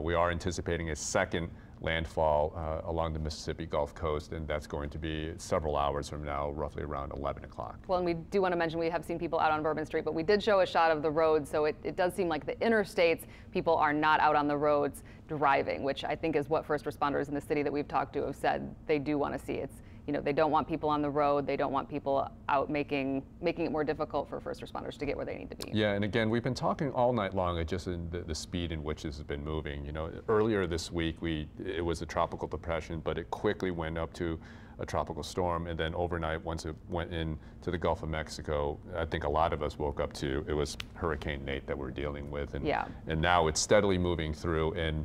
We are anticipating a second landfall along the Mississippi Gulf Coast, and that's going to be several hours from now, roughly around 11 o'clock. Well, and we do want to mention we have seen people out on Bourbon Street, but we did show a shot of the road, so it does seem like the interstates, people are not out on the roads driving, which I think is what first responders in the city that we've talked to have said they do want to see. It's, you know, they don't want people on the road. They don't want people out making it more difficult for first responders to get where they need to be. Yeah, and again, we've been talking all night long just in the speed in which this has been moving. You know, earlier this week, it was a tropical depression, but it quickly went up to a tropical storm, and then overnight, once it went into the Gulf of Mexico, I think a lot of us woke up to it was Hurricane Nate that we're dealing with, and and now it's steadily moving through, and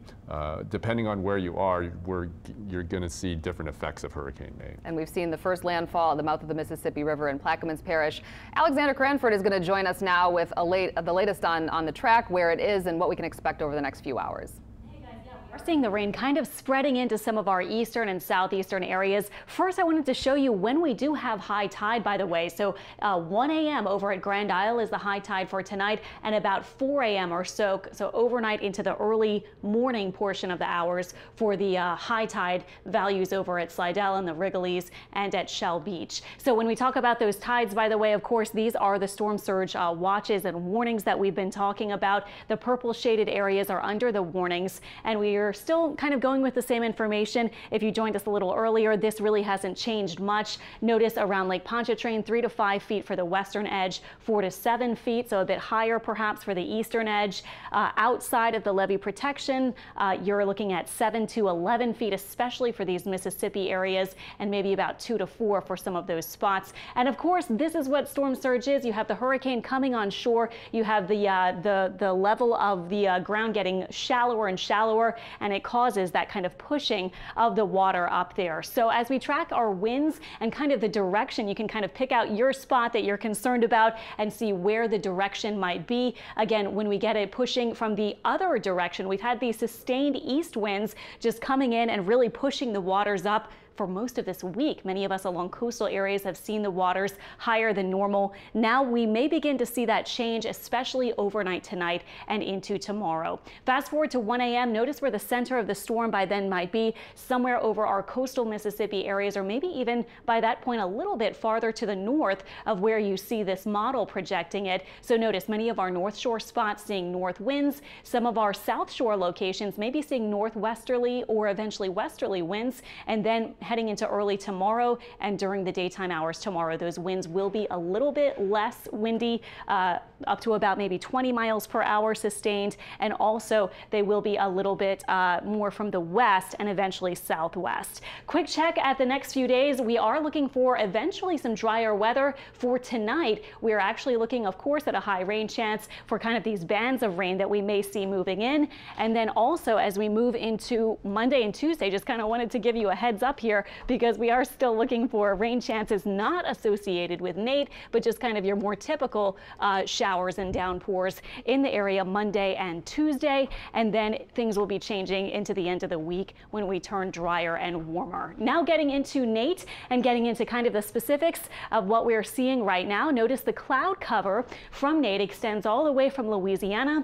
depending on where you are, you're going to see different effects of Hurricane Nate. And we've seen the first landfall at the mouth of the Mississippi River in Plaquemines Parish. Alexander Cranford is going to join us now with the latest on the track, where it is, and what we can expect over the next few hours. We're seeing the rain kind of spreading into some of our eastern and southeastern areas. First, I wanted to show you when we do have high tide, by the way. So 1 a.m. over at Grand Isle is the high tide for tonight, and about 4 a.m. or so overnight into the early morning portion of the hours for the high tide values over at Slidell and the Wrigley's and at Shell Beach. So when we talk about those tides, by the way, of course, these are the storm surge watches and warnings that we've been talking about. The purple shaded areas are under the warnings, and we are still kind of going with the same information. If you joined us a little earlier, this really hasn't changed much. Notice around Lake Pontchartrain, 3 to 5 feet for the western edge, 4 to 7 feet, so a bit higher perhaps for the eastern edge. Outside of the levee protection, you're looking at 7 to 11 feet, especially for these Mississippi areas, and maybe about 2 to 4 for some of those spots. And of course, this is what storm surge is. You have the hurricane coming on shore. You have the level of the ground getting shallower and shallower, and it causes that kind of pushing of the water up there. So as we track our winds and kind of the direction, you can kind of pick out your spot that you're concerned about and see where the direction might be. Again, when we get it pushing from the other direction, we've had these sustained east winds just coming in and really pushing the waters up for most of this week. Many of us along coastal areas have seen the waters higher than normal. Now we may begin to see that change, especially overnight tonight and into tomorrow. Fast forward to 1 a.m. Notice where the center of the storm by then might be, somewhere over our coastal Mississippi areas, or maybe even by that point a little bit farther to the north of where you see this model projecting it. So notice many of our North Shore spots seeing north winds. Some of our South Shore locations may be seeing northwesterly or eventually westerly winds, and then heading into early tomorrow and during the daytime hours tomorrow, those winds will be a little bit less windy, up to about maybe 20 miles per hour sustained. And also they will be a little bit more from the west and eventually southwest. Quick check at the next few days. We are looking for eventually some drier weather for tonight. We are actually looking, of course, at a high rain chance for kind of these bands of rain that we may see moving in. And then also as we move into Monday and Tuesday, just kind of wanted to give you a heads up here, because we are still looking for rain chances not associated with Nate, but just kind of your more typical showers and downpours in the area Monday and Tuesday. And then things will be changing into the end of the week when we turn drier and warmer. Now getting into Nate and getting into kind of the specifics of what we're seeing right now. Notice the cloud cover from Nate extends all the way from Louisiana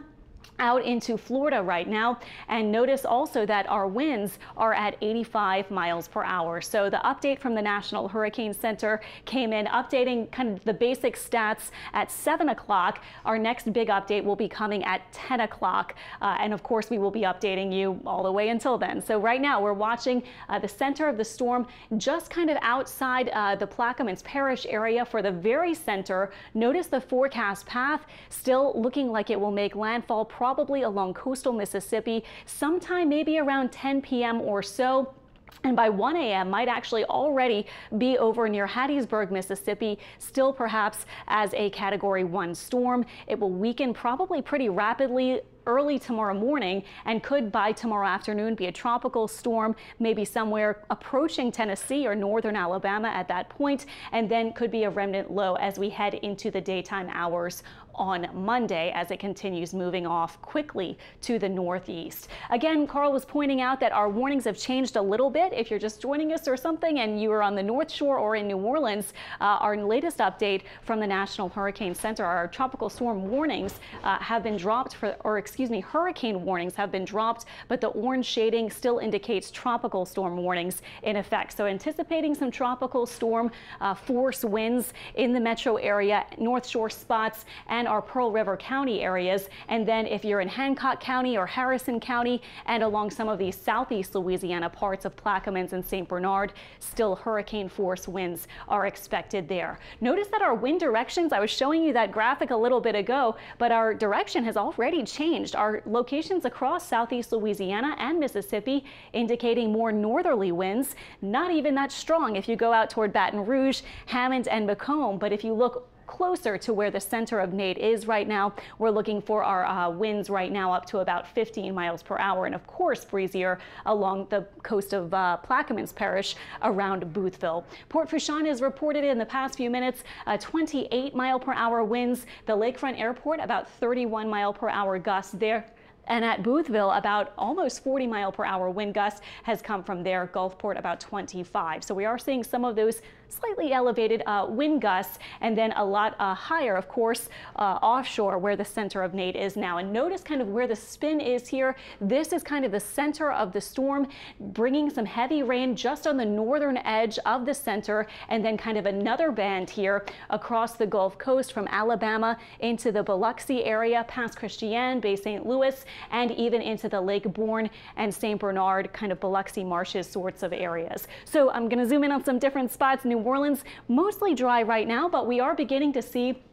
out into Florida right now. And notice also that our winds are at 85 miles per hour. So the update from the National Hurricane Center came in updating kind of the basic stats at 7 o'clock. Our next big update will be coming at 10 o'clock. And of course, we will be updating you all the way until then. So right now we're watching the center of the storm just kind of outside the Plaquemines Parish area for the very center. Notice the forecast path still looking like it will make landfall probably along coastal Mississippi sometime maybe around 10 p.m. or so. And by 1 a.m. might actually already be over near Hattiesburg, Mississippi, still perhaps as a Category 1 storm. It will weaken probably pretty rapidly early tomorrow morning and could by tomorrow afternoon be a tropical storm, maybe somewhere approaching Tennessee or northern Alabama at that point, and then could be a remnant low as we head into the daytime hours on Monday as it continues moving off quickly to the northeast. Again, Carl was pointing out that our warnings have changed a little bit. If you're just joining us or something and you are on the North Shore or in New Orleans, our latest update from the National Hurricane Center, our tropical storm warnings have been dropped hurricane warnings have been dropped, but the orange shading still indicates tropical storm warnings in effect. So anticipating some tropical storm force winds in the metro area, North Shore spots, and our Pearl River County areas. And then if you're in Hancock County or Harrison County and along some of these southeast Louisiana parts of Plaquemines and St. Bernard, still hurricane force winds are expected there. Notice that our wind directions, I was showing you that graphic a little bit ago, but our direction has already changed. Our locations across southeast Louisiana and Mississippi indicating more northerly winds, not even that strong if you go out toward Baton Rouge, Hammond, and Macomb. But if you look closer to where the center of Nate is right now, we're looking for our winds right now up to about 15 miles per hour, and of course breezier along the coast of Plaquemines Parish around Boothville. Port Fourchon has reported in the past few minutes 28 mile per hour winds. The Lakefront Airport about 31 mile per hour gusts there. And at Boothville, about almost 40 mile per hour wind gusts has come from there. Gulfport about 25. So we are seeing some of those slightly elevated wind gusts, and then a lot higher, of course, offshore where the center of Nate is now. And notice kind of where the spin is here. This is kind of the center of the storm, bringing some heavy rain just on the northern edge of the center, and then kind of another band here across the Gulf Coast from Alabama into the Biloxi area, past Christiane, Bay St. Louis, and even into the Lake Borgne and St. Bernard, kind of Biloxi marshes sorts of areas. So I'm going to zoom in on some different spots. New Orleans, mostly dry right now, but we are beginning to see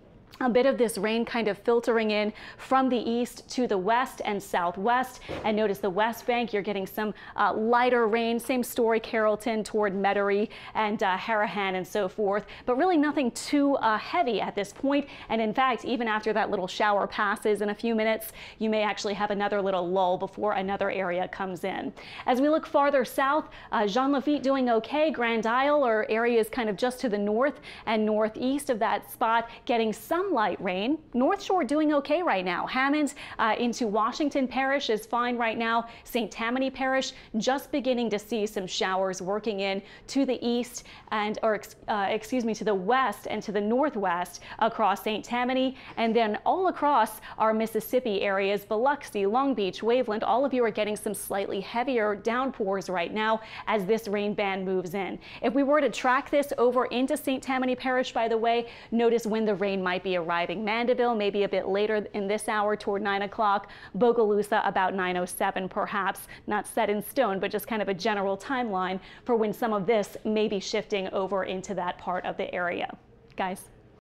a bit of this rain kind of filtering in from the east to the west and southwest. And notice the West Bank, you're getting some lighter rain. Same story, Carrollton toward Metairie and Harahan and so forth, but really nothing too heavy at this point. And in fact, even after that little shower passes in a few minutes, you may actually have another little lull before another area comes in. As we look farther south, Jean Lafitte doing okay. Grand Isle or areas kind of just to the north and northeast of that spot getting some light rain. North Shore doing okay right now. Hammond into Washington Parish is fine right now. St. Tammany Parish just beginning to see some showers working in to the east and, to the west and to the northwest across St. Tammany, and then all across our Mississippi areas, Biloxi, Long Beach, Waveland, all of you are getting some slightly heavier downpours right now as this rain band moves in. If we were to track this over into St. Tammany Parish, by the way, notice when the rain might be arriving. Mandeville maybe a bit later in this hour toward 9 o'clock. Bogalusa about 9:07 perhaps. Not set in stone, but just kind of a general timeline for when some of this may be shifting over into that part of the area. Guys.